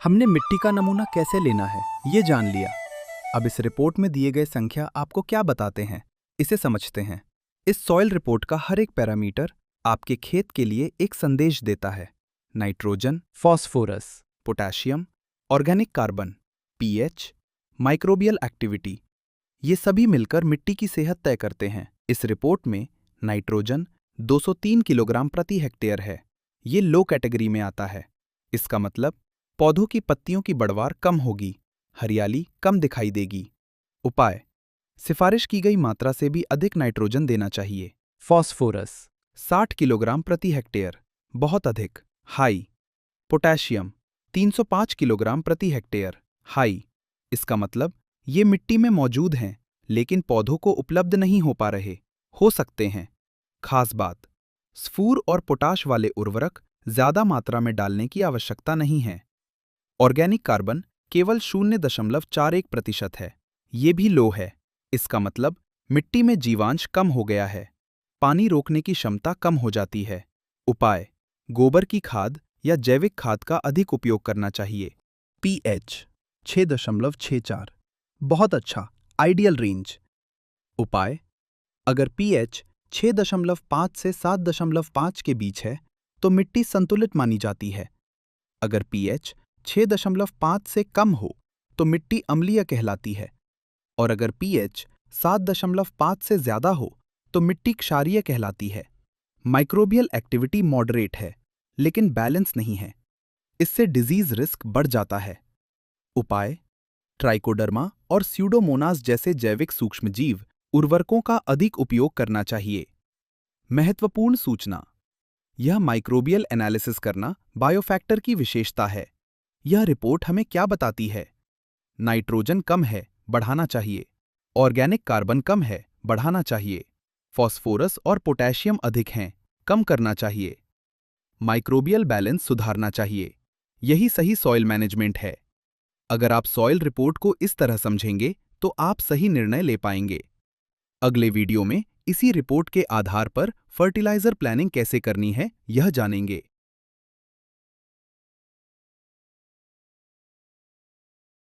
हमने मिट्टी का नमूना कैसे लेना है, ये जान लिया। अब इस रिपोर्ट में दिए गए संख्या आपको क्या बताते हैं, इसे समझते हैं। इस सॉइल रिपोर्ट का हर एक पैरामीटर आपके खेत के लिए एक संदेश देता है। Nitrogen, phosphorus, potassium, organic carbon, pH, microbial activity, ये सभी मिलकर मिट्टी की सेहत तय करते हैं। इस रिपोर्ट में नाइट्रोजन 203 किलोग्राम प्रति हेक्टेयर है। ये लो कैटेगरी में आता है। इसका मतलब पौधों की पत्तियों की बढ़वार कम होगी, हरियाली कम दिखाई देगी। उपाय: सिफारिश की गई मात्रा से भी अधिक नाइट्रोजन देना चाहिए। फास्फोरस, 60 किलोग्राम प्रति हेक्टेयर, बहुत अधिक, हाई। पोटेशियम 305 किलोग्राम प्रति हेक्टेयर, हाई। इसका मतलब ये मिट्टी में मौजूद हैं, लेकिन पौधों को उपलब्ध नहीं हो पा रहे, हो सकते हैं। खास बात: स्फूर और पोटाश वाले उर्वरक ज्यादा मात्रा में डालने की आवश्यकता नहीं है। ऑर्गेनिक कार्बन केवल 0.41% है, ये भी लो है। इसका मतलब मिट्टी में जीवांश कम हो गया है, पानी रोकने की क्षमता कम हो जाती है। उपाय: गोबर की खाद या जैविक खाद का अधिक उपयोग करना चाहिए। पीएच 6.64, बहुत अच्छा, आइडियल रेंज। उपाय: अगर पीएच 6.5 से 7.5 के बीच है तो मिट्टी संतुलित मानी जाती है। अगर पीएच 6.5 से कम हो तो मिट्टी अम्लीय कहलाती है, और अगर पीएच 7.5 से ज्यादा हो तो मिट्टी क्षारीय कहलाती है। माइक्रोबियल एक्टिविटी मॉडरेट है, लेकिन बैलेंस नहीं है। इससे डिजीज रिस्क बढ़ जाता है। उपाय: ट्राइकोडर्मा और स्यूडोमोनास जैसे जैविक सूक्ष्मजीव उर्वरकों का अधिक उपयोग करना चाहिए। महत्वपूर्ण सूचना: यह माइक्रोबियल एनालिसिस करना बायोफैक्टर की विशेषता है। यह रिपोर्ट हमें क्या बताती है? नाइट्रोजन कम है, बढ़ाना चाहिए। ऑर्गेनिक कार्बन कम है, बढ़ाना चाहिए। फास्फोरस और पोटेशियम अधिक हैं, कम करना चाहिए। माइक्रोबियल बैलेंस सुधारना चाहिए। यही सही सॉइल मैनेजमेंट है। अगर आप सॉइल रिपोर्ट को इस तरह समझेंगे तो आप सही निर्णय ले पाएंगे। अगले वीडियो में इसी रिपोर्ट के आधार पर फर्टिलाइजर प्लानिंग कैसे करनी है, यह जानेंगे।